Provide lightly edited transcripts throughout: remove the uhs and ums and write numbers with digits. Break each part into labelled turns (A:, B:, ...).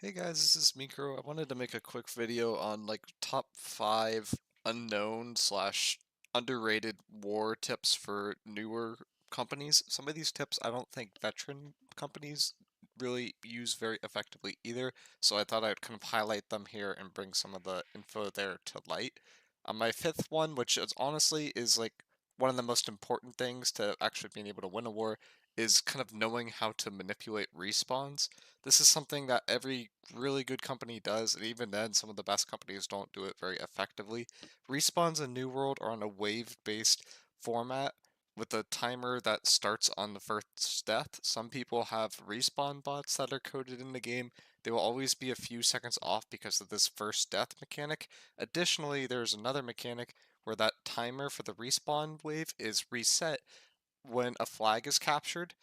A: Hey guys, this is miicrow. I wanted to make a quick video on top 5 unknown slash underrated war tips for newer companies. Some of these tips I don't think veteran companies really use very effectively either, so I thought I'd kind of highlight them here and bring some of the info there to light. My fifth one, which is honestly is one of the most important things to actually being able to win a war, is kind of knowing how to manipulate respawns. This is something that every really good company does, and even then, some of the best companies don't do it very effectively. Respawns in New World are on a wave-based format with a timer that starts on the first death. Some people have respawn bots that are coded in the game. They will always be a few seconds off because of this first death mechanic. Additionally, there's another mechanic where that timer for the respawn wave is reset when a flag is captured.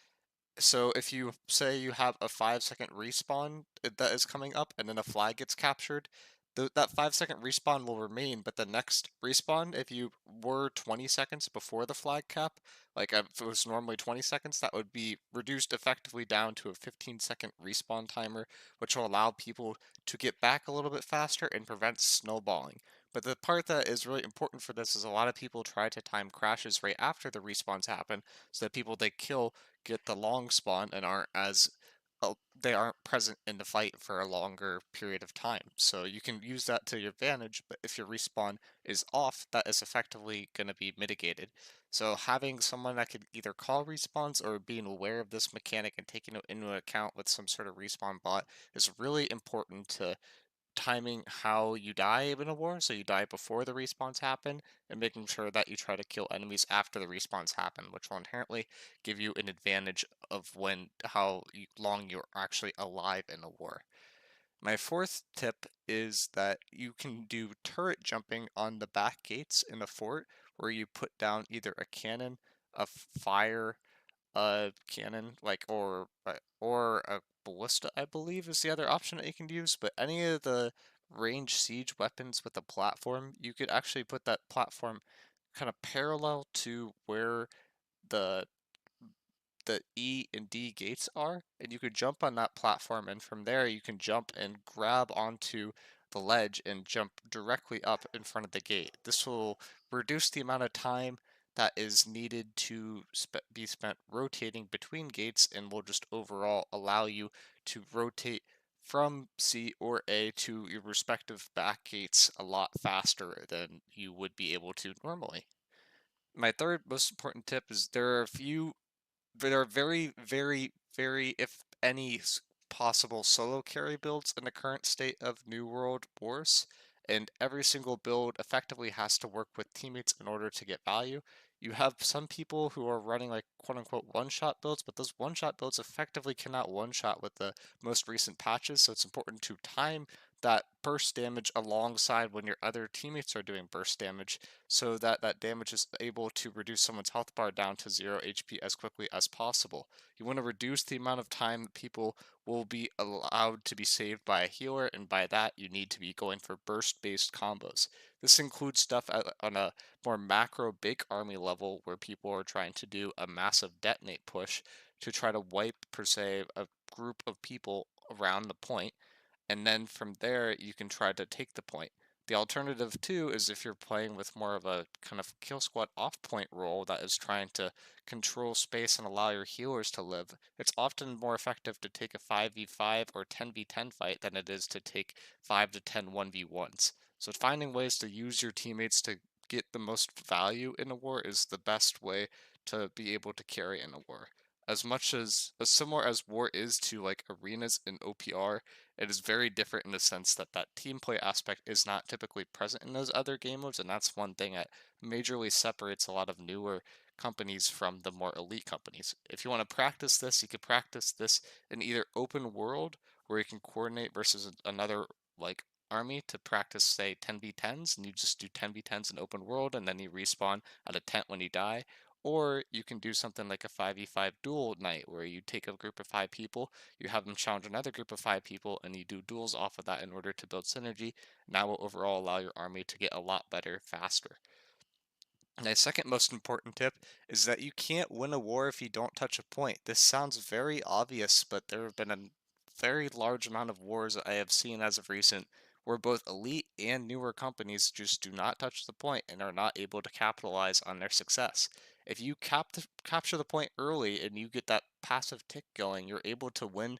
A: So if you say you have a 5-second respawn that is coming up and then a flag gets captured, that 5-second respawn will remain, but the next respawn, if you were 20 seconds before the flag cap, if it was normally 20 seconds, that would be reduced effectively down to a 15-second respawn timer, which will allow people to get back a little bit faster and prevent snowballing. But the part that is really important for this is a lot of people try to time crashes right after the respawns happen, so that people they kill get the long spawn and they aren't present in the fight for a longer period of time. So you can use that to your advantage, but if your respawn is off, that is effectively going to be mitigated. So having someone that can either call respawns or being aware of this mechanic and taking it into account with some sort of respawn bot is really important to timing how you die in a war, so you die before the respawns happen, and making sure that you try to kill enemies after the respawns happen, which will inherently give you an advantage of long you're actually alive in a war. My fourth tip is that you can do turret jumping on the back gates in a fort, where you put down either a cannon, a fire cannon, or a ballista, I believe, is the other option that you can use. But any of the range siege weapons with a platform, you could actually put that platform kind of parallel to where the the E and D gates are, and you could jump on that platform, and from there you can jump and grab onto the ledge and jump directly up in front of the gate. This will reduce the amount of time that is needed to be spent rotating between gates and will just overall allow you to rotate from C or A to your respective back gates a lot faster than you would be able to normally. My third most important tip is there are very, very, very, if any, possible solo carry builds in the current state of New World Wars, and every single build effectively has to work with teammates in order to get value. You have some people who are running quote unquote one-shot builds, but those one-shot builds effectively cannot one-shot with the most recent patches, so it's important to time that burst damage alongside when your other teammates are doing burst damage so that that damage is able to reduce someone's health bar down to 0 HP as quickly as possible. You want to reduce the amount of time that people will be allowed to be saved by a healer, and by that you need to be going for burst-based combos. This includes stuff on a more macro big army level where people are trying to do a massive detonate push to try to wipe, per se, a group of people around the point, and then from there you can try to take the point. The alternative too is if you're playing with more of a kind of kill squad off point role that is trying to control space and allow your healers to live, it's often more effective to take a 5v5 or 10v10 fight than it is to take 5 to 10 1v1s. So finding ways to use your teammates to get the most value in a war is the best way to be able to carry in a war. As similar as war is to arenas in OPR, it is very different in the sense that that team play aspect is not typically present in those other game modes, and that's one thing that majorly separates a lot of newer companies from the more elite companies. If you want to practice this, you could practice this in either open world, where you can coordinate versus another army to practice, say, 10v10s, and you just do 10v10s in open world, and then you respawn at a tent when you die. Or you can do something like a 5v5 duel night, where you take a group of 5 people, you have them challenge another group of 5 people, and you do duels off of that in order to build synergy. And that will overall allow your army to get a lot better faster. My second most important tip is that you can't win a war if you don't touch a point. This sounds very obvious, but there have been very large amount of wars that I have seen as of recent where both elite and newer companies just do not touch the point and are not able to capitalize on their success. If you capture the point early and you get that passive tick going, you're able to win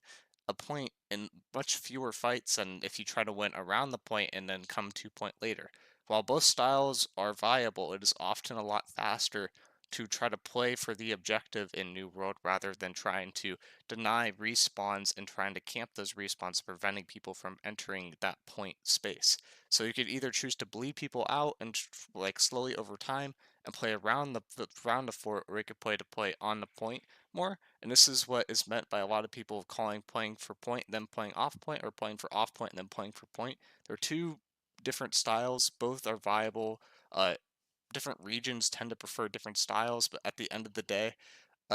A: a point in much fewer fights than if you try to win around the point and then come 2 point later. While both styles are viable, it is often a lot faster to try to play for the objective in New World rather than trying to deny respawns and trying to camp those respawns, preventing people from entering that point space. So you could either choose to bleed people out and like slowly over time and play around the fort, or you could play on the point more. And this is what is meant by a lot of people calling playing for point, then playing off point, or playing for off point and then playing for point. They're two different styles. Both are viable. Different regions tend to prefer different styles, but at the end of the day,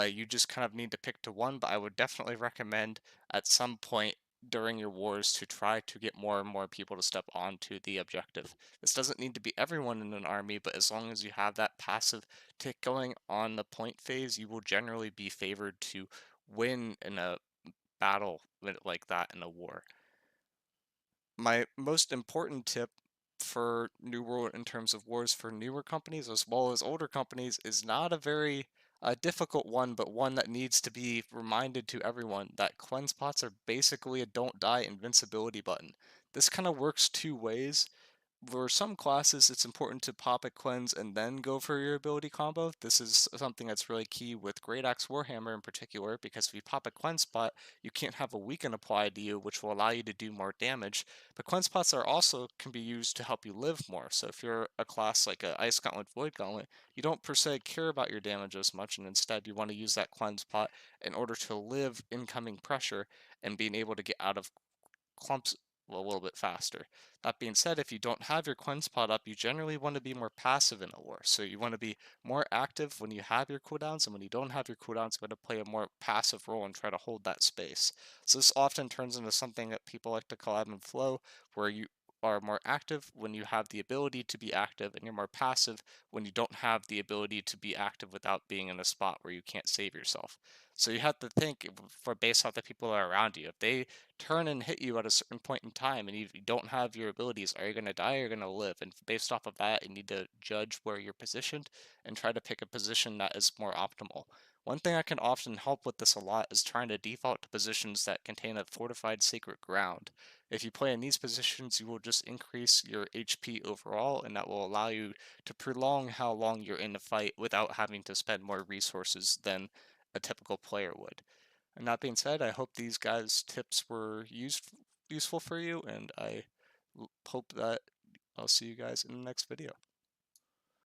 A: you just kind of need to pick to one. But I would definitely recommend at some point during your wars to try to get more and more people to step onto the objective. This doesn't need to be everyone in an army, but as long as you have that passive tick going on the point phase, you will generally be favored to win in a battle like that in a war. My most important tip for New World in terms of wars for newer companies as well as older companies is not a very difficult one, but one that needs to be reminded to everyone that cleanse pots are basically a don't die invincibility button. This kind of works two ways. For some classes, it's important to pop a cleanse and then go for your ability combo. This is something that's really key with Great Axe Warhammer in particular, because if you pop a cleanse spot, you can't have a weaken applied to you, which will allow you to do more damage. But cleanse spots are also can be used to help you live more. So if you're a class like a Ice Gauntlet, Void Gauntlet, you don't per se care about your damage as much, and instead you want to use that cleanse pot in order to live incoming pressure and being able to get out of clumps a little bit faster. That being said, if you don't have your cleanse pot up, you generally want to be more passive in a war. So you want to be more active when you have your cooldowns, and when you don't have your cooldowns, you want to play a more passive role and try to hold that space. So this often turns into something that people like to call ebb and flow, where you are more active when you have the ability to be active, and you're more passive when you don't have the ability to be active without being in a spot where you can't save yourself. So you have to think for based off the people that are around you. If they turn and hit you at a certain point in time and you don't have your abilities, are you going to die or are you going to live? And based off of that, you need to judge where you're positioned and try to pick a position that is more optimal. One thing that can often help with this a lot is trying to default to positions that contain a fortified sacred ground. If you play in these positions, you will just increase your HP overall, and that will allow you to prolong how long you're in the fight without having to spend more resources than a typical player would. And that being said, I hope these guys' tips were useful for you, and I hope that I'll see you guys in the next video.